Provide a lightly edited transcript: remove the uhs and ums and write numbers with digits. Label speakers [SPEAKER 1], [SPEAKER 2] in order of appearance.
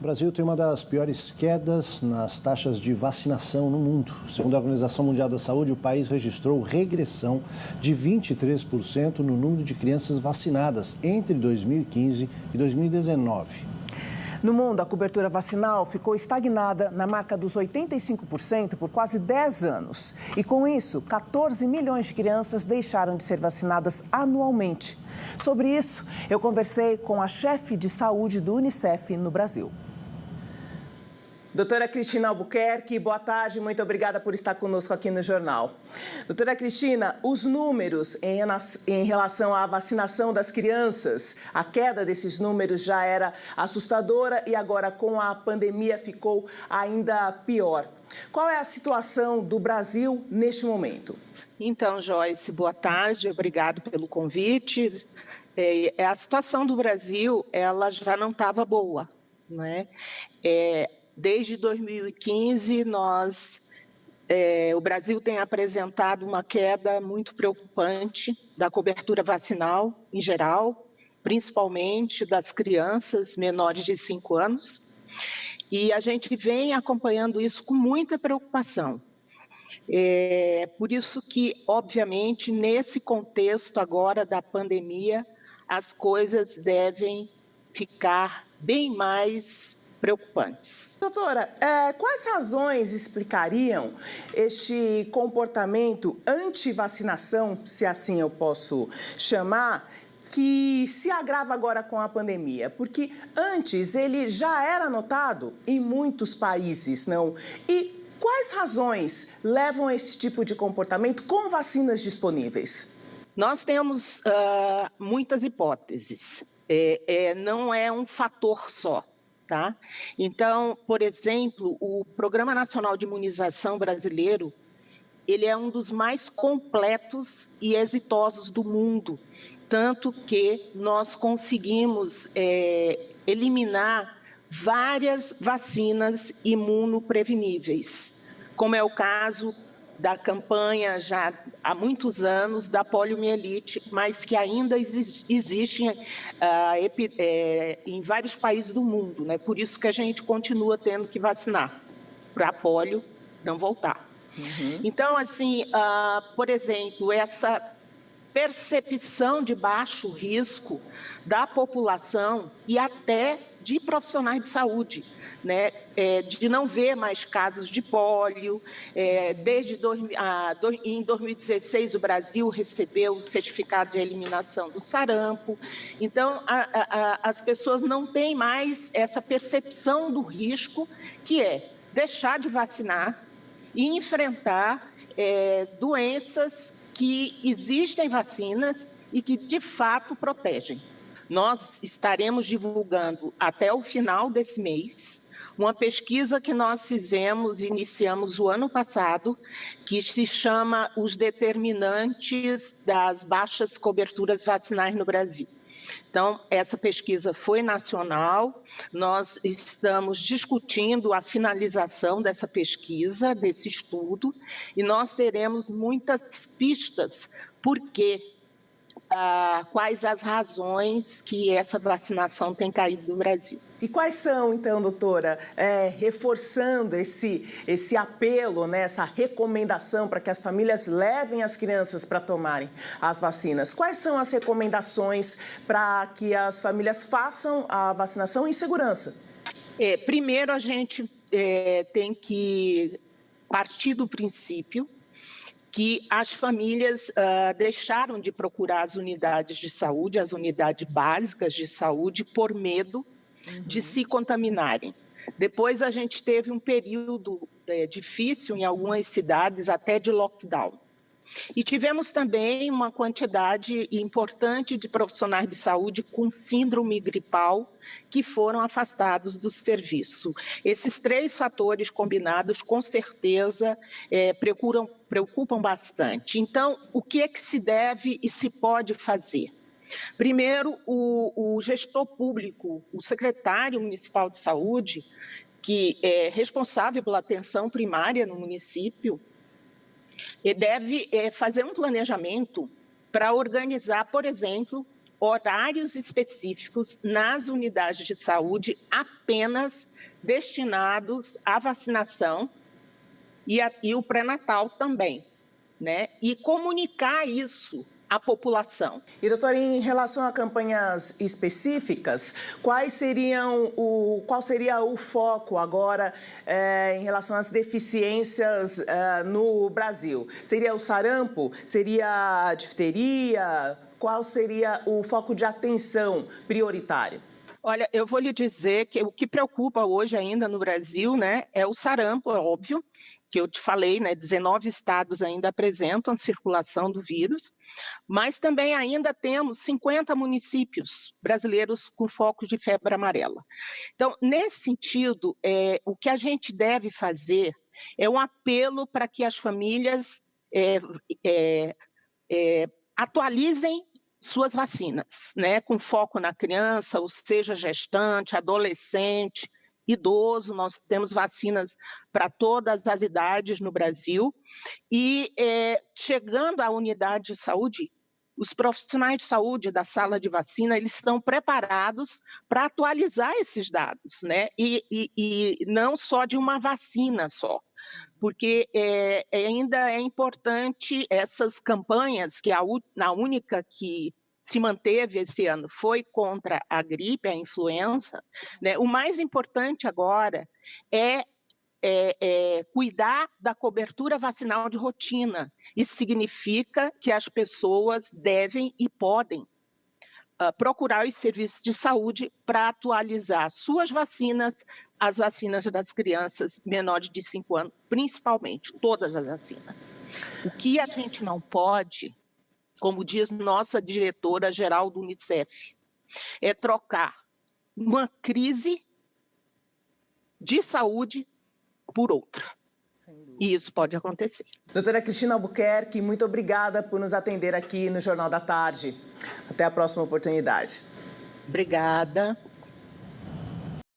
[SPEAKER 1] O Brasil tem uma das piores quedas nas taxas de vacinação no mundo. Segundo a Organização Mundial da Saúde, o país registrou regressão de 23% no número de crianças vacinadas entre 2015 e 2019.
[SPEAKER 2] No mundo, a cobertura vacinal ficou estagnada na marca dos 85% por quase 10 anos. E com isso, 14 milhões de crianças deixaram de ser vacinadas anualmente. Sobre isso, eu conversei com a chefe de saúde do Unicef no Brasil. Doutora Cristina Albuquerque, boa tarde, muito obrigada por estar conosco aqui no Jornal. Doutora Cristina, os números em relação à vacinação das crianças, a queda desses números já era assustadora e agora com a pandemia ficou ainda pior. Qual é a situação do Brasil neste momento?
[SPEAKER 3] Então, Joyce, boa tarde, obrigado pelo convite. A situação do Brasil, ela já não estava boa, não é? Desde 2015, o Brasil tem apresentado uma queda muito preocupante da cobertura vacinal em geral, principalmente das crianças menores de 5 anos. E a gente vem acompanhando isso com muita preocupação. Por isso que, obviamente, nesse contexto agora da pandemia, as coisas devem ficar bem mais preocupantes.
[SPEAKER 2] Doutora, quais razões explicariam este comportamento anti-vacinação, se assim eu posso chamar, que se agrava agora com a pandemia? Porque antes ele já era notado em muitos países, não? E quais razões levam a esse tipo de comportamento com vacinas disponíveis?
[SPEAKER 3] Nós temos muitas hipóteses, não é um fator só. Tá? Então, por exemplo, o Programa Nacional de Imunização brasileiro, ele é um dos mais completos e exitosos do mundo, tanto que nós conseguimos eliminar várias vacinas imunopreveníveis, como é o caso da campanha já há muitos anos da poliomielite, mas que ainda existe em vários países do mundo, né? Por isso que a gente continua tendo que vacinar, para a polio não voltar. Uhum. Então, assim, por exemplo, essa percepção de baixo risco da população e até de profissionais de saúde, né? De não ver mais casos de pólio. Em 2016, o Brasil recebeu o certificado de eliminação do sarampo. Então, as pessoas não têm mais essa percepção do risco, que é deixar de vacinar e enfrentar doenças que existem vacinas e que, de fato, protegem. Nós estaremos divulgando até o final desse mês uma pesquisa que nós iniciamos o ano passado, que se chama Os Determinantes das Baixas Coberturas Vacinais no Brasil. Então, essa pesquisa foi nacional, nós estamos discutindo a finalização dessa pesquisa, desse estudo, e nós teremos muitas pistas, quais as razões que essa vacinação tem caído no Brasil.
[SPEAKER 2] E quais são, então, doutora, reforçando esse apelo, né, essa recomendação para que as famílias levem as crianças para tomarem as vacinas? Quais são as recomendações para que as famílias façam a vacinação em segurança?
[SPEAKER 3] Primeiro, a gente tem que partir do princípio que as famílias deixaram de procurar as unidades de saúde, as unidades básicas de saúde, por medo de se contaminarem. Depois a gente teve um período difícil em algumas cidades, até de lockdown. E tivemos também uma quantidade importante de profissionais de saúde com síndrome gripal que foram afastados do serviço. Esses 3 fatores combinados, com certeza, preocupam bastante. Então, o que é que se deve e se pode fazer? Primeiro, o gestor público, o secretário municipal de saúde, que é responsável pela atenção primária no município, deve fazer um planejamento para organizar, por exemplo, horários específicos nas unidades de saúde apenas destinados à vacinação e o pré-natal também, né? E comunicar isso à população.
[SPEAKER 2] E, doutora, em relação a campanhas específicas, qual seria o foco agora em relação às deficiências no Brasil? Seria o sarampo? Seria a difteria? Qual seria o foco de atenção prioritário?
[SPEAKER 3] Olha, eu vou lhe dizer que o que preocupa hoje ainda no Brasil, né, é o sarampo, é óbvio, que eu te falei, né, 19 estados ainda apresentam circulação do vírus, mas também ainda temos 50 municípios brasileiros com focos de febre amarela. Então, nesse sentido, o que a gente deve fazer é um apelo para que as famílias atualizem suas vacinas, né, com foco na criança, ou seja, gestante, adolescente, idoso. Nós temos vacinas para todas as idades no Brasil. E chegando à unidade de saúde, os profissionais de saúde da sala de vacina, eles estão preparados para atualizar esses dados, né? E não só de uma vacina só, porque ainda é importante essas campanhas, que a única que se manteve esse ano foi contra a gripe, a influenza, né? O mais importante agora é cuidar da cobertura vacinal de rotina. Isso significa que as pessoas devem e podem procurar os serviços de saúde para atualizar suas vacinas, as vacinas das crianças menores de 5 anos, principalmente, todas as vacinas. O que a gente não pode, como diz nossa diretora-geral do Unicef, é trocar uma crise de saúde por outra. E isso pode acontecer.
[SPEAKER 2] Doutora Cristina Albuquerque, muito obrigada por nos atender aqui no Jornal da Tarde. Até a próxima oportunidade.
[SPEAKER 3] Obrigada.